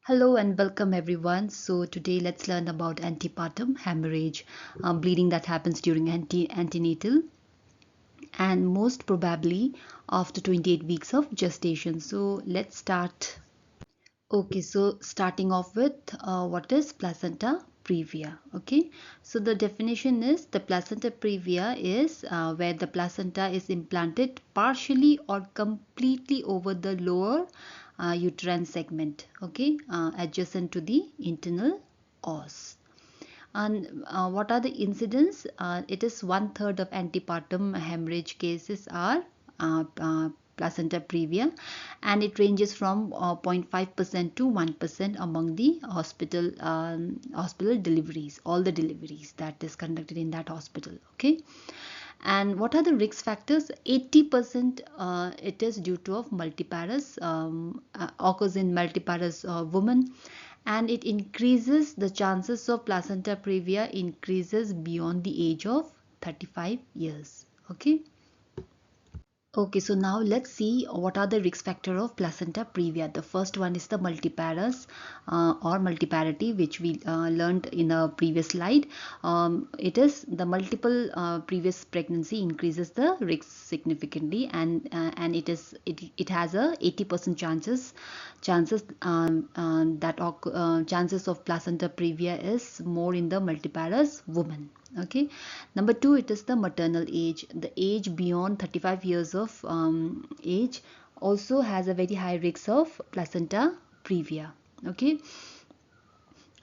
Hello and welcome everyone. So today let's learn about antepartum hemorrhage, bleeding that happens during antenatal and most probably after 28 weeks of gestation. So let's start. Okay, so starting off with what is placenta previa. Okay, so the definition is the placenta previa is where the placenta is implanted partially or completely over the lower uterine segment, okay, adjacent to the internal os. And what are the incidents? It is 1/3 of antepartum hemorrhage cases are placenta previa, and it ranges from 0.5% to 1% among the hospital deliveries, all the deliveries that is conducted in that hospital. Okay. And what are the risk factors? 80% it is due to of multiparous, occurs in multiparous women, and it increases the chances of placenta previa increases beyond the age of 35 years. Okay. Okay, so now let's see what are the risk factor of placenta previa. The first one is the multiparous or multiparity, which we learned in a previous slide. It is the multiple previous pregnancy increases the risk significantly, and it has a 80% chances chances of placenta previa is more in the multiparous woman. Okay. Number two, it is the maternal age. The age beyond 35 years of age also has a very high risk of placenta previa. Okay.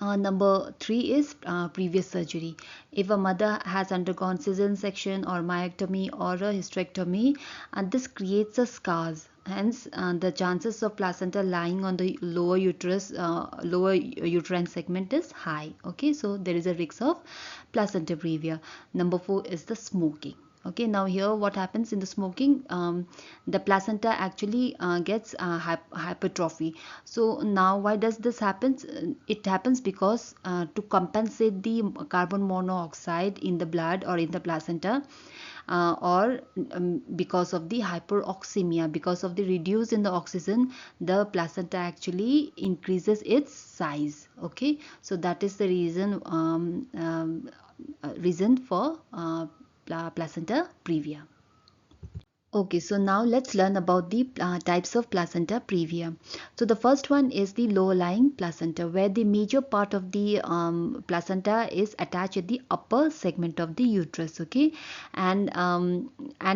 Number three is previous surgery. If a mother has undergone cesarean section or myectomy or a hysterectomy, and this creates a scars. Hence, the chances of placenta lying on the lower uterus, lower uterine segment is high. Okay, so there is a risk of placenta previa. Number four is the smoking. Okay, now here what happens in the smoking, the placenta actually gets hypertrophy. So now why does this happens? It happens because to compensate the carbon monoxide in the blood or in the placenta, or because of the hyperoxemia, because of the reduce in the oxygen, the placenta actually increases its size. Okay, so that is the reason for placenta previa. Okay, so now let's learn about the types of placenta previa. So the first one is the low-lying placenta, where the major part of the placenta is attached at the upper segment of the uterus. Okay, and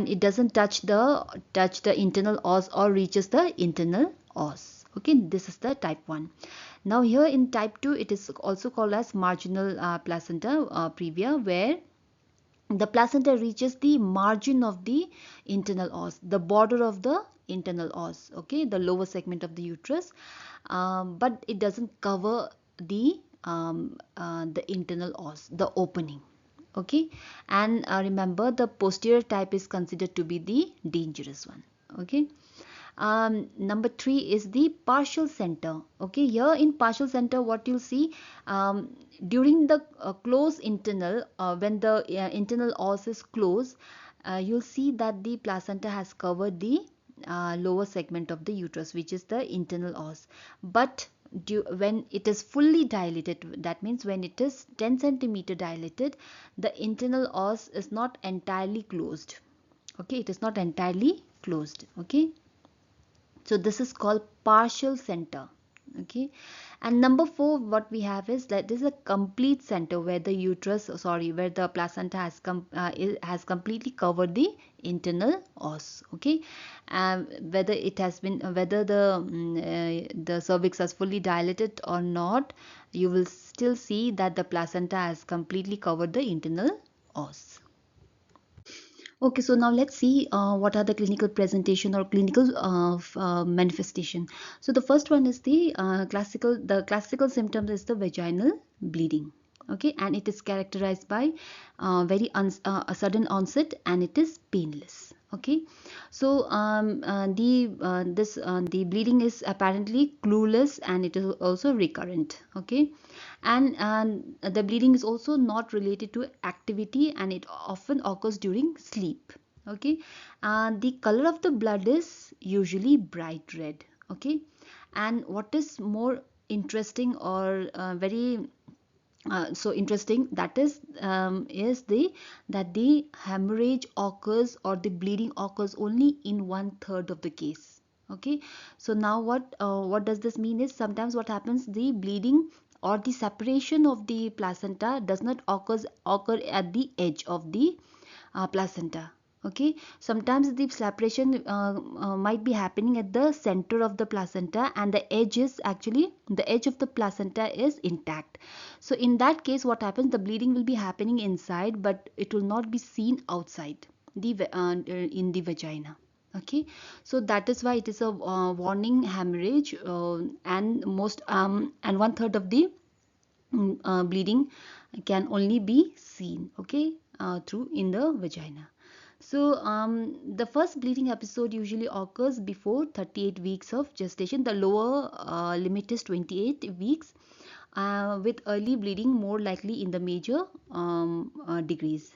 it doesn't touch the internal os or reaches the internal os. Okay, this is the type 1. Now here in type 2, it is also called as marginal placenta previa, where the placenta reaches the margin of the internal os, the border of the internal os, okay, the lower segment of the uterus, but it doesn't cover the internal os, the opening. Okay, and remember the posterior type is considered to be the dangerous one. Okay. Number 3 is the partial center. Okay, here in partial center, what you'll see, during the close internal, when the internal os is closed, you'll see that the placenta has covered the lower segment of the uterus, which is the internal os. But when it is fully dilated, that means when it is 10 centimeter dilated, the internal os is not entirely closed. Okay, it is not entirely closed. Okay, so this is called partial center. Okay, and number 4, what we have is that this is a complete center, where the where the placenta has completely covered the internal os. Okay, whether the cervix has fully dilated or not, you will still see that the placenta has completely covered the internal os. Okay, so now let's see what are the clinical presentation or clinical manifestation. So the first one is the classical symptoms is the vaginal bleeding. Okay, and it is characterized by a sudden onset, and it is painless. Okay, so the bleeding is apparently clueless, and it is also recurrent. Okay, and the bleeding is also not related to activity, and it often occurs during sleep. Okay, and the color of the blood is usually bright red. Okay, and what is more interesting or very so interesting, that is the that the hemorrhage occurs or the bleeding occurs only in 1/3 of the case. Okay, so now what does this mean is, sometimes what happens, the bleeding or the separation of the placenta does not occur at the edge of the placenta. Okay, sometimes the separation might be happening at the center of the placenta, and the edge of the placenta is intact. So in that case, what happens, the bleeding will be happening inside, but it will not be seen outside in the vagina. Okay, so that is why it is a warning hemorrhage, and 1/3 of the bleeding can only be seen, okay, through in the vagina. So the first bleeding episode usually occurs before 38 weeks of gestation. The lower limit is 28 weeks, with early bleeding more likely in the major degrees.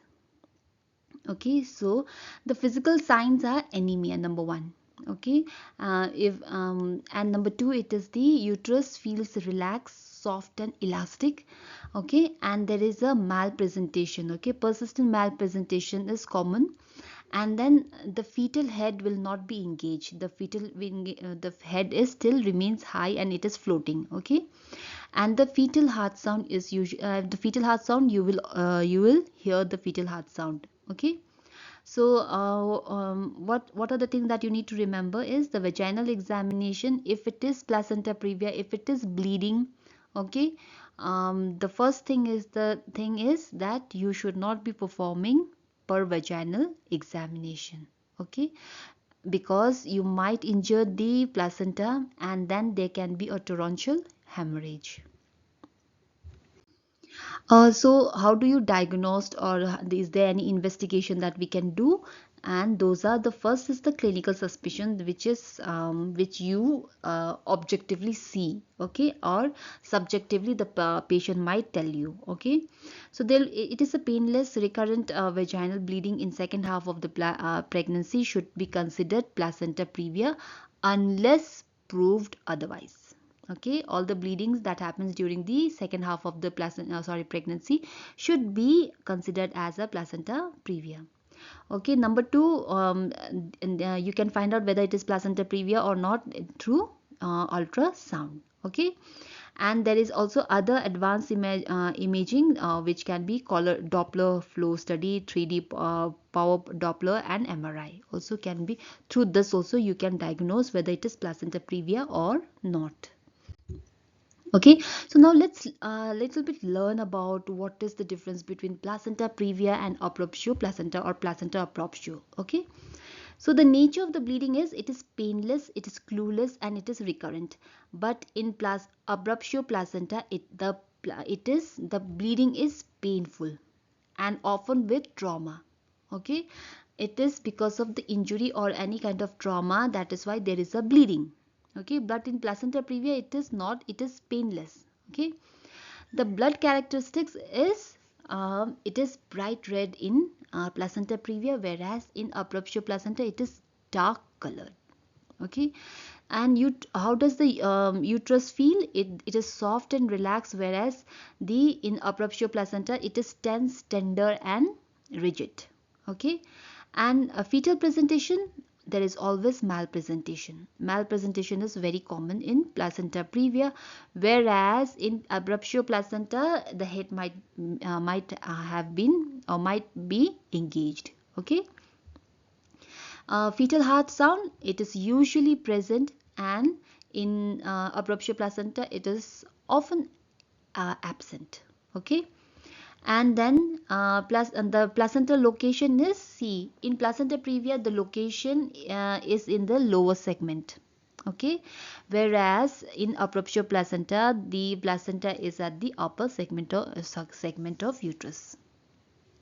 Okay, so the physical signs are anemia, number one. Okay, if and number two, it is the uterus feels relaxed, soft and elastic. Okay, and there is a malpresentation. Okay, persistent malpresentation is common. And then the fetal head will not be engaged. The head is still remains high and it is floating. Okay, and the fetal heart sound is usually the fetal heart sound, you will hear the fetal heart sound. Okay, so what are the things that you need to remember is the vaginal examination. If it is placenta previa, if it is bleeding, okay, the first thing is that you should not be performing per vaginal examination. Okay, because you might injure the placenta and then there can be a torrential hemorrhage. So how do you diagnose, or is there any investigation that we can do? And those are, the first is the clinical suspicion, which is which you objectively see, okay, or subjectively the patient might tell you. Okay, so it is a painless recurrent vaginal bleeding in second half of the pregnancy should be considered placenta previa unless proved otherwise. Okay, all the bleedings that happens during the second half of the pregnancy should be considered as a placenta previa. Okay, number two, and, you can find out whether it is placenta previa or not through ultrasound. Okay, and there is also other advanced imaging, which can be called Doppler flow study, 3D power Doppler, and MRI also can be. Through this also you can diagnose whether it is placenta previa or not. Okay, so now let's little bit learn about what is the difference between placenta previa and abruptio placenta or placenta abruptio. Okay, so the nature of the bleeding is, it is painless, it is clueless, and it is recurrent. But in abruptio placenta, the bleeding is painful and often with trauma. Okay, it is because of the injury or any kind of trauma, that is why there is a bleeding. Okay, but in placenta previa it is not, it is painless. Okay, the blood characteristics is it is bright red in placenta previa, whereas in abruptio placenta it is dark colored. Okay, and how does the uterus feel? It is soft and relaxed, whereas the in abruptio placenta it is tense, tender and rigid. Okay, and a fetal presentation, there is always malpresentation. Malpresentation is very common in placenta previa, whereas in abruptio placenta the head might have been or might be engaged. Okay, fetal heart sound, it is usually present, and in abruptio placenta it is often absent. Okay, and then the placental location is, see, in placenta previa the location is in the lower segment. Okay, whereas in abruptio placenta the placenta is at the upper segment of uterus.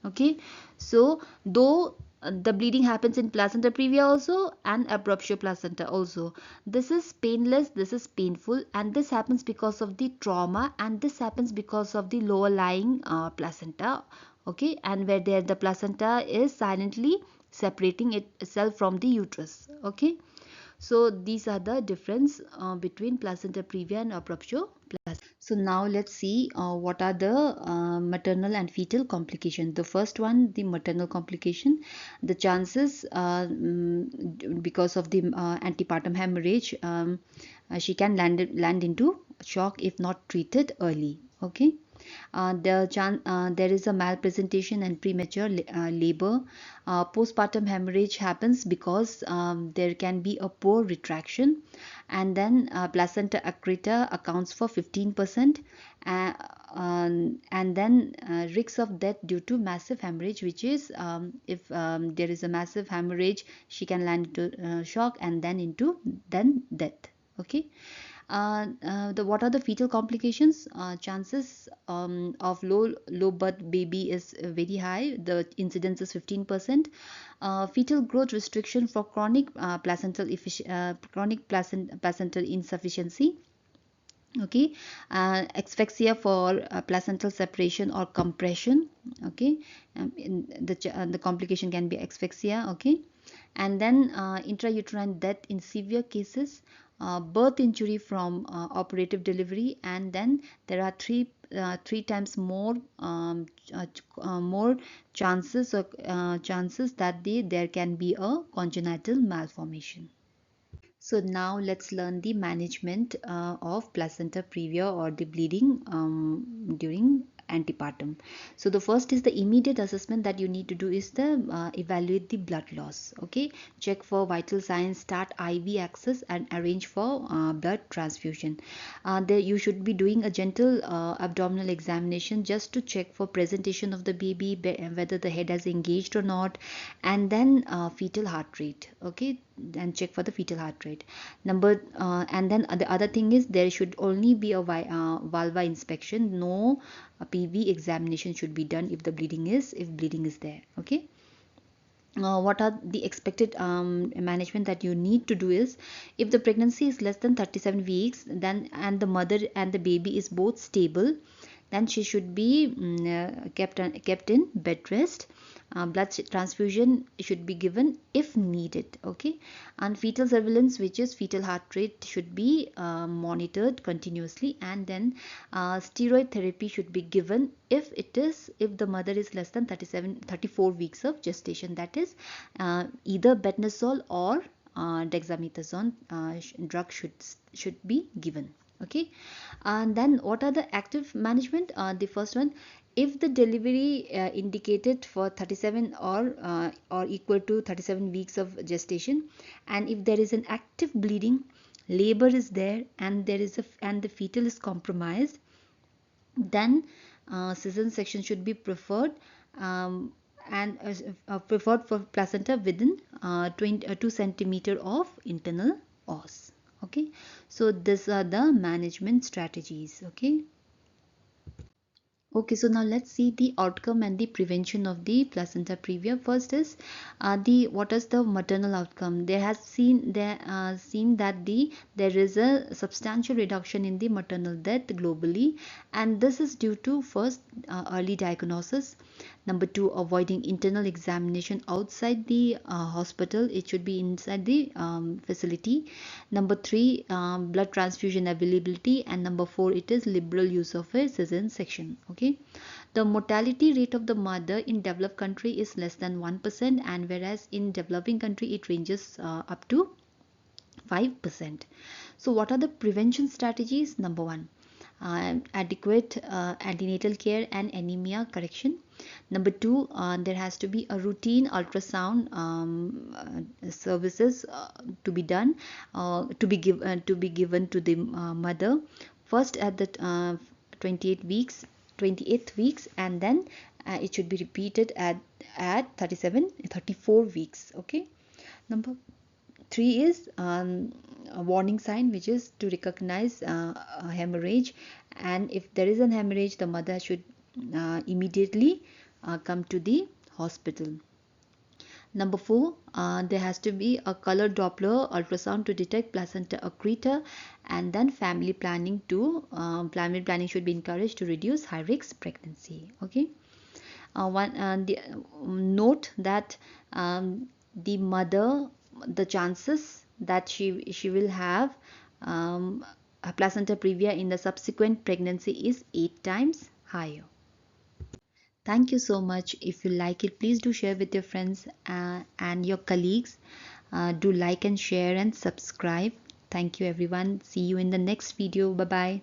Okay, so though the bleeding happens in placenta previa also and abruptio placenta also, this is painless, this is painful, and this happens because of the trauma, and this happens because of the lower lying placenta. Okay, and where there the placenta is silently separating itself from the uterus. Okay, So these are the difference between placenta previa and abruptio placenta. So now let's see what are the maternal and fetal complications. The first one, the maternal complication. The chances because of the antepartum hemorrhage, she can land into shock if not treated early. Okay. There is a malpresentation and premature labor. Postpartum hemorrhage happens because there can be a poor retraction, and then placenta accreta accounts for 15%, and then risks of death due to massive hemorrhage, which is if there is a massive hemorrhage, she can land into shock and then death. Okay. What are the fetal complications? Chances of low birth baby is very high. The incidence is 15%. Fetal growth restriction for chronic placental insufficiency. Okay. Asphyxia for placental separation or compression. Okay. The complication can be asphyxia. Okay. And then intrauterine death in severe cases, birth injury from operative delivery, and then there are three times more more chances that there can be a congenital malformation. So now let's learn the management of placenta previa or the bleeding during antepartum. So the first is the immediate assessment that you need to do is the evaluate the blood loss. Okay, check for vital signs, start IV access, and arrange for blood transfusion. There you should be doing a gentle abdominal examination just to check for presentation of the baby, whether the head has engaged or not, and then fetal heart rate. Okay, and check for the fetal heart rate. And then the other thing is there should only be a vulva inspection. No PV examination should be done if bleeding is there. Okay. What are the expected management that you need to do is, if the pregnancy is less than 37 weeks, then and the mother and the baby is both stable, then she should be kept in bed rest. Blood transfusion should be given if needed. Okay. And fetal surveillance, which is fetal heart rate, should be monitored continuously, and then steroid therapy should be given if the mother is less than 34 weeks of gestation, that is either betnosol or dexamethasone drug should be given. Okay. And then what are the active management? The first one, if the delivery indicated for 37 or equal to 37 weeks of gestation, and if there is an active bleeding, labor is there, and the fetal is compromised, then cesarean section should be preferred, and preferred for placenta within 2 centimeter of internal os. Okay, so these are the management strategies. Okay. Okay, so now let's see the outcome and the prevention of the placenta previa. First is what is the maternal outcome? There has seen that there is a substantial reduction in the maternal death globally, and this is due to first early diagnosis. Number 2, avoiding internal examination outside the hospital. It should be inside the facility. Number 3, blood transfusion availability, and number 4, it is liberal use of a cesarean section. Okay, the mortality rate of the mother in developed country is less than 1%, and whereas in developing country it ranges up to 5%. So what are the prevention strategies? Number 1, adequate antenatal care and anemia correction. Number 2, there has to be a routine ultrasound services to be done, to be given to the mother first at the 28th weeks, and then it should be repeated at 34 weeks. Okay. Number 3 is a warning sign, which is to recognize a hemorrhage, and if there is an hemorrhage, the mother should immediately come to the hospital. Number 4, there has to be a color Doppler ultrasound to detect placenta accreta, and then family planning should be encouraged to reduce high risk pregnancy. Okay. Note that the chances that she will have a placenta previa in the subsequent pregnancy is 8 times higher. Thank you so much. If you like it, please do share with your friends and your colleagues. Do like and share and subscribe. Thank you everyone. See you in the next video. Bye bye.